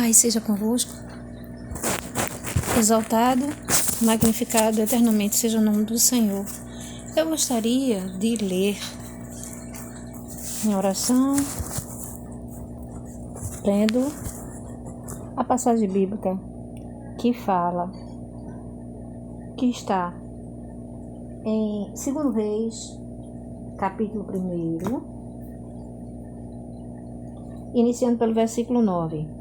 Pai seja convosco, exaltado, magnificado eternamente seja o nome do Senhor. Eu gostaria de ler em oração, lendo a passagem bíblica que fala, que está em 2 Reis, capítulo 1, iniciando pelo versículo 9.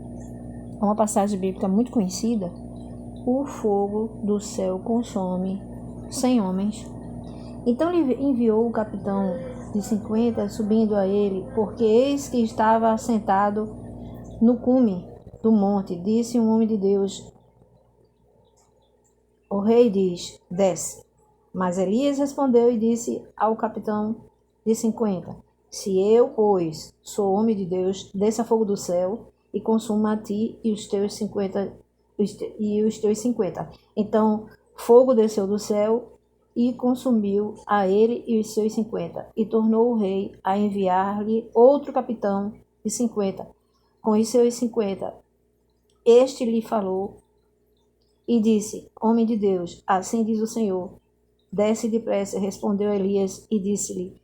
Uma passagem bíblica muito conhecida. O fogo do céu consome 100 homens. Então ele enviou o capitão de 50 subindo a ele, porque eis que estava assentado no cume do monte. Disse um homem de Deus: o rei diz, desce. Mas Elias respondeu e disse ao capitão de 50: se eu, pois, sou homem de Deus, desça fogo do céu e consuma a ti e os teus 50. Então fogo desceu do céu e consumiu a ele e os seus 50. E tornou o rei a enviar-lhe outro capitão de 50, com os seus 50. Este lhe falou e disse: homem de Deus, assim diz o Senhor, desce depressa. Respondeu Elias e disse-lhe: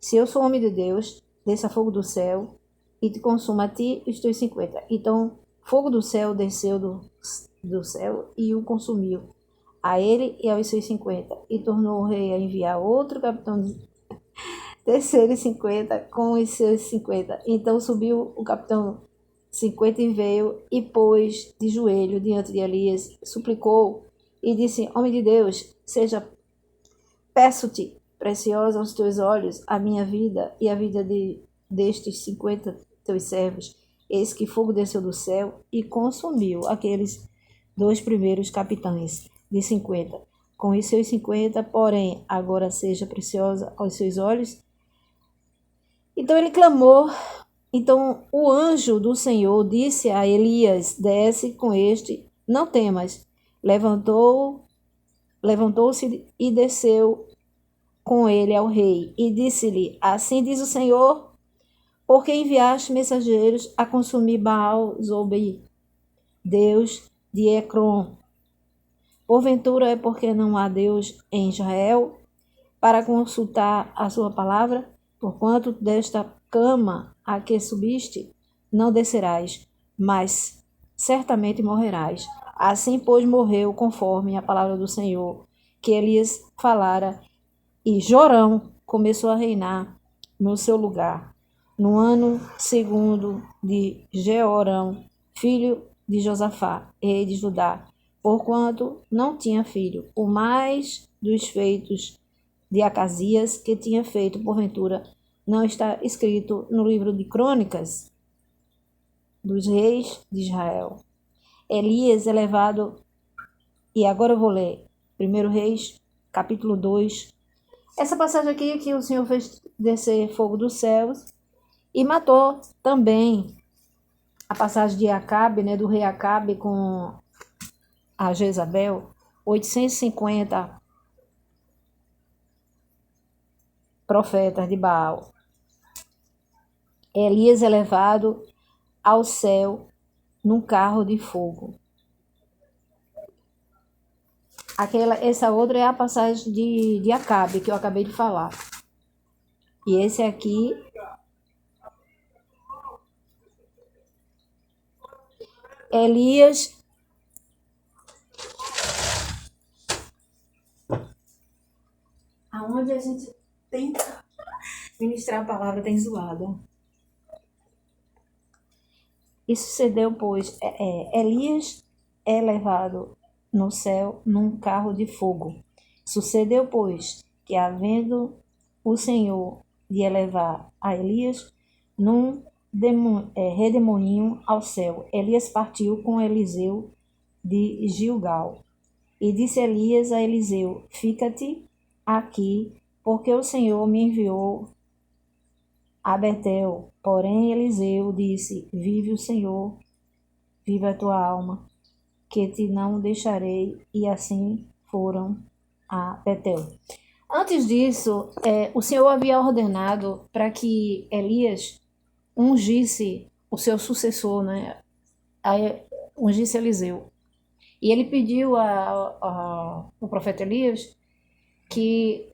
se eu sou homem de Deus, desça fogo do céu e te consuma a ti e os teus 50. Então fogo do céu desceu do céu e o consumiu, a ele e aos seus 50. E tornou o rei a enviar outro capitão de terceiro e 50 com os seus 50. Então subiu o capitão 50 e veio e pôs de joelho diante de Elias, suplicou e disse: homem de Deus, peço-te, preciosa aos teus olhos, a minha vida e a vida destes 50 teus servos. Eis que fogo desceu do céu e consumiu aqueles 2 primeiros capitães de 50, com os seus 50, porém agora seja preciosa aos seus olhos. Então ele clamou. Então o anjo do Senhor disse a Elias: desce com este, não temas. Levantou-se e desceu com ele ao rei e disse-lhe: assim diz o Senhor, porque enviaste mensageiros a consumir Baal-Zobi, Deus de Ecrom. Porventura é porque não há Deus em Israel para consultar a sua palavra? Porquanto desta cama a que subiste não descerás, mas certamente morrerás. Assim, pois, morreu conforme a palavra do Senhor que Elias falara, e Jorão começou a reinar no seu lugar, no ano 2º de Jeorão, filho de Josafá, rei de Judá, porquanto não tinha filho, por mais dos feitos de Acasias que tinha feito, porventura não está escrito no livro de Crônicas dos reis de Israel. Elias é levado, e agora eu vou ler 1 Reis, capítulo 2. Essa passagem aqui que o Senhor fez descer fogo dos céus e matou também a passagem de Acabe, do rei Acabe com a Jezabel, 850 profetas de Baal. Elias é levado ao céu num carro de fogo. Essa outra é a passagem de Acabe, que eu acabei de falar. E esse aqui Elias aonde a gente tenta ministrar a palavra tem zoada. E sucedeu, pois, Elias é levado no céu num carro de fogo. Sucedeu, pois, que havendo o Senhor de elevar a Elias num redemoinho ao céu, Elias partiu com Eliseu de Gilgal. E disse Elias a Eliseu: fica-te aqui, porque o Senhor me enviou a Betel. Porém Eliseu disse: vive o Senhor, vive a tua alma, que te não deixarei. E assim foram a Betel. Antes disso, o Senhor havia ordenado para que Elias ungisse o seu sucessor, ungisse Eliseu. E ele pediu ao profeta Elias que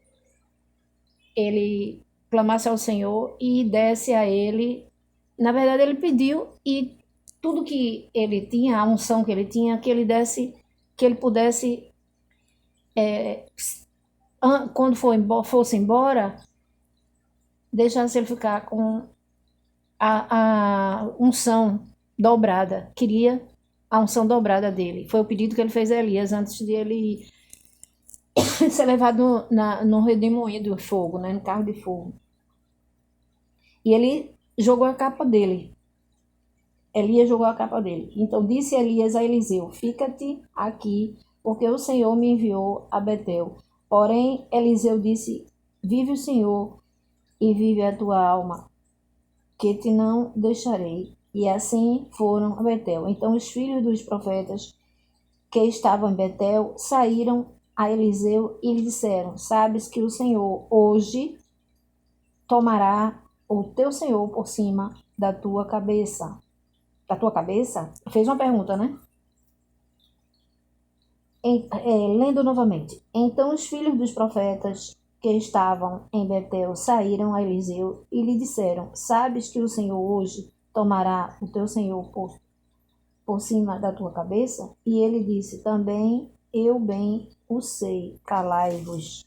ele clamasse ao Senhor e desse a ele. Na verdade, ele pediu e tudo que ele tinha, a unção que ele tinha, que ele desse, que ele pudesse, quando fosse embora, deixasse ele ficar com a unção dobrada. Queria a unção dobrada dele. Foi o pedido que ele fez a Elias antes de ele ser levado no redemoinho do fogo, né, no carro de fogo. E ele jogou a capa dele. Elias jogou a capa dele. Então disse Elias a Eliseu: fica-te aqui, porque o Senhor me enviou a Betel. Porém, Eliseu disse: vive o Senhor e vive a tua alma, que te não deixarei. E assim foram a Betel. Então os filhos dos profetas que estavam em Betel saíram a Eliseu e lhe disseram: sabes que o Senhor hoje tomará o teu Senhor por cima da tua cabeça. Da tua cabeça? Fez uma pergunta, né? Lendo novamente. Então os filhos dos profetas que estavam em Betel saíram a Eliseu e lhe disseram: sabes que o Senhor hoje tomará o teu Senhor por cima da tua cabeça? E ele disse: também eu bem o sei, calai-vos.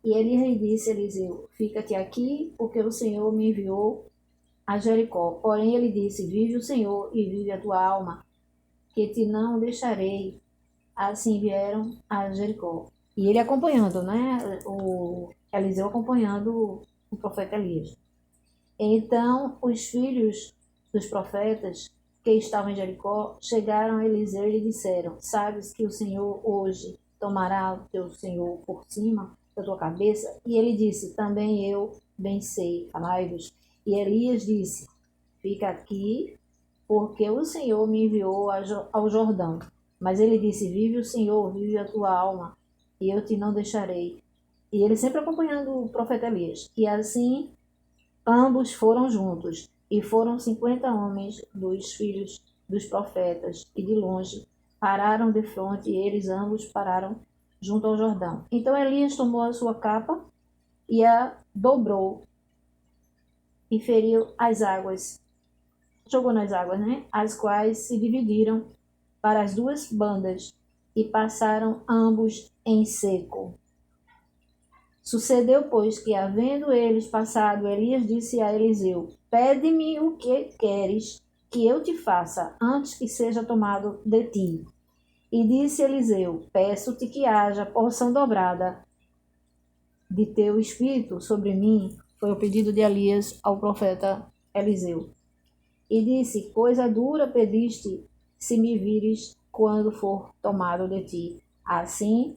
E ele lhe disse a Eliseu: fica-te aqui, porque o Senhor me enviou a Jericó. Porém ele disse: vive o Senhor e vive a tua alma, que te não deixarei. Assim vieram a Jericó. E ele acompanhando, né? O Eliseu acompanhando o profeta Elias. Então os filhos dos profetas que estavam em Jericó chegaram a Eliseu e lhe disseram: sabes que o Senhor hoje tomará o teu Senhor por cima da tua cabeça? E ele disse: também eu bem sei, calai-vos. E Elias disse: fica aqui, porque o Senhor me enviou ao Jordão. Mas ele disse: vive o Senhor, vive a tua alma, e eu te não deixarei. E ele sempre acompanhando o profeta Elias. E assim ambos foram juntos, e foram 50 homens dos filhos dos profetas, e de longe pararam de frente, e eles ambos pararam junto ao Jordão. Então Elias tomou a sua capa e a dobrou e feriu as águas, jogou nas águas, né? As quais se dividiram para as duas bandas e passaram ambos em seco. Sucedeu, pois, que, havendo eles passado, Elias disse a Eliseu: pede-me o que queres que eu te faça, antes que seja tomado de ti. E disse Eliseu: peço-te que haja porção dobrada de teu espírito sobre mim. Foi o pedido de Elias ao profeta Eliseu. E disse: coisa dura pediste, se me vires quando for tomado de ti. Assim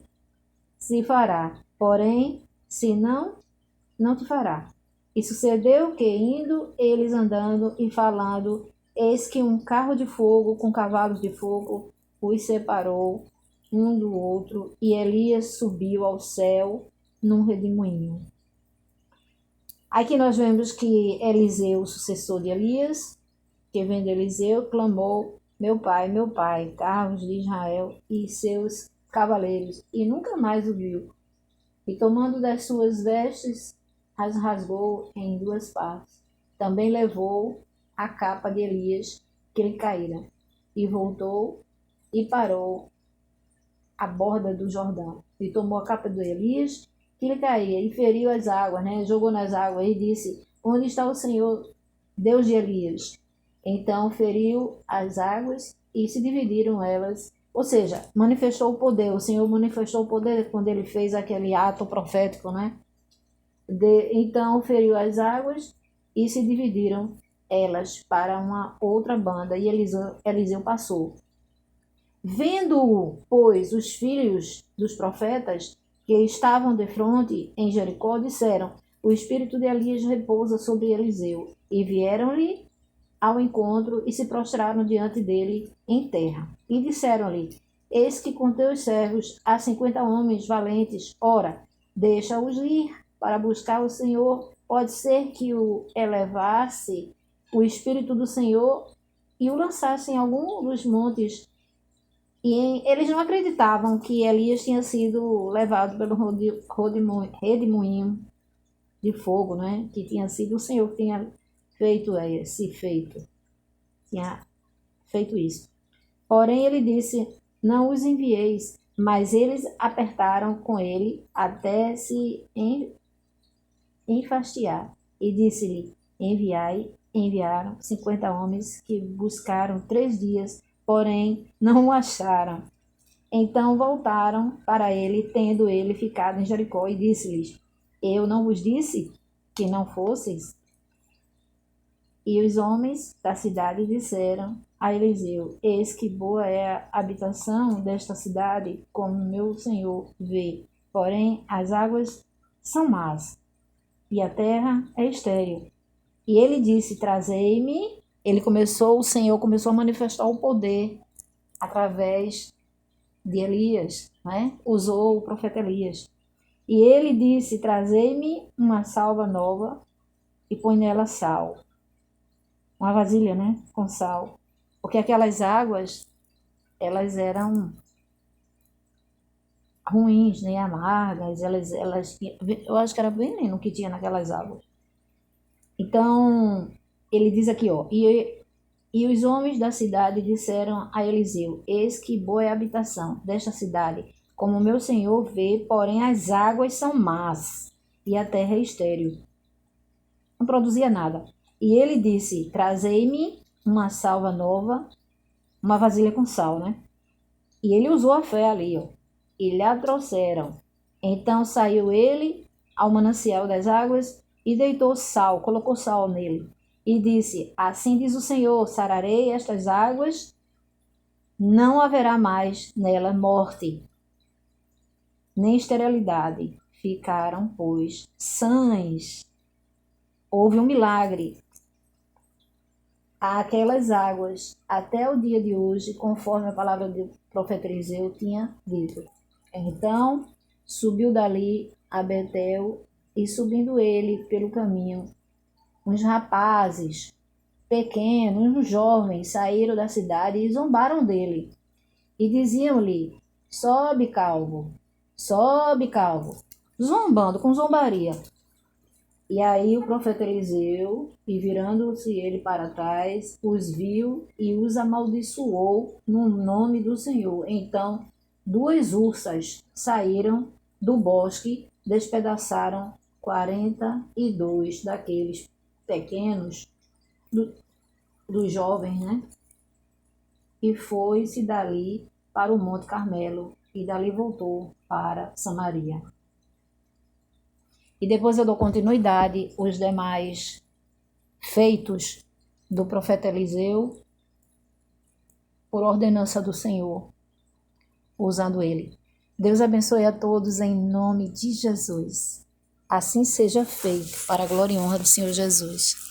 se fará. Porém, se não, não te fará. E sucedeu que, indo eles andando e falando, eis que um carro de fogo com cavalos de fogo os separou um do outro, e Elias subiu ao céu num redemoinho. Aqui nós vemos que Eliseu, o sucessor de Elias, que vendo Eliseu, clamou: meu pai, carros de Israel e seus cavaleiros, e nunca mais o viu. E tomando das suas vestes, as rasgou em duas partes. Também levou a capa de Elias, que lhe caíra, e voltou e parou à borda do Jordão. E tomou a capa de Elias, que lhe caía, e feriu as águas, né? Jogou nas águas e disse: onde está o Senhor, Deus de Elias? Então feriu as águas e se dividiram elas. Ou seja, manifestou o poder. O Senhor manifestou o poder quando ele fez aquele ato profético, né? Então feriu as águas e se dividiram elas para uma outra banda, e Eliseu passou. Vendo-o, pois, os filhos dos profetas que estavam de fronte em Jericó, disseram: o espírito de Elias repousa sobre Eliseu. E vieram-lhe ao encontro e se prostraram diante dele em terra. E disseram-lhe: eis que com teus servos há 50 homens valentes. Ora, deixa-os ir para buscar o Senhor, pode ser que o elevasse o Espírito do Senhor e o lançasse em algum dos montes. E eles não acreditavam que Elias tinha sido levado pelo redemoinho de fogo, né? Que tinha sido o Senhor que tinha feito tinha feito isso. Porém, ele disse: não os envieis. Mas eles apertaram com ele até se enfastiar. E disse-lhe: enviai. Enviaram 50 homens que buscaram 3 dias, porém não o acharam. Então voltaram para ele, tendo ele ficado em Jericó, e disse-lhes: eu não vos disse que não fosseis? E os homens da cidade disseram a Eliseu: eis que boa é a habitação desta cidade, como meu senhor vê. Porém, as águas são más, e a terra é estéril. E ele disse: trazei-me. O Senhor começou a manifestar o poder através de Elias, né? Usou o profeta Elias. E ele disse: trazei-me uma salva nova e põe nela sal. Uma vasilha, né? Com sal. Porque aquelas águas, elas eram ruins, né? Amargas. Eu acho que era veneno que tinha naquelas águas. Então, ele diz aqui, ó. E os homens da cidade disseram a Eliseu: eis que boa é a habitação desta cidade, como meu senhor vê, porém as águas são más, e a terra é estéril. Não produzia nada. E ele disse: trazei-me uma salva nova, uma vasilha com sal, né? E ele usou a fé ali, ó. E lhe a trouxeram. Então saiu ele ao manancial das águas e deitou sal, colocou sal nele. E disse: assim diz o Senhor, sararei estas águas, não haverá mais nela morte, nem esterilidade. Ficaram, pois, sãs. Houve um milagre àquelas águas até o dia de hoje, conforme a palavra do profeta Eliseu tinha dito. Então, subiu dali a Betel, e subindo ele pelo caminho, uns rapazes pequenos, uns jovens, saíram da cidade e zombaram dele. E diziam-lhe: sobe, calvo, zombando com zombaria. E aí o profeta Eliseu, e virando-se ele para trás, os viu e os amaldiçoou no nome do Senhor. Então 2 ursas saíram do bosque, despedaçaram 42 daqueles pequenos, dos jovens, né? E foi-se dali para o Monte Carmelo, e dali voltou para Samaria. E depois eu dou continuidade os demais feitos do profeta Eliseu, por ordenança do Senhor, usando ele. Deus abençoe a todos em nome de Jesus. Assim seja feito, para a glória e honra do Senhor Jesus.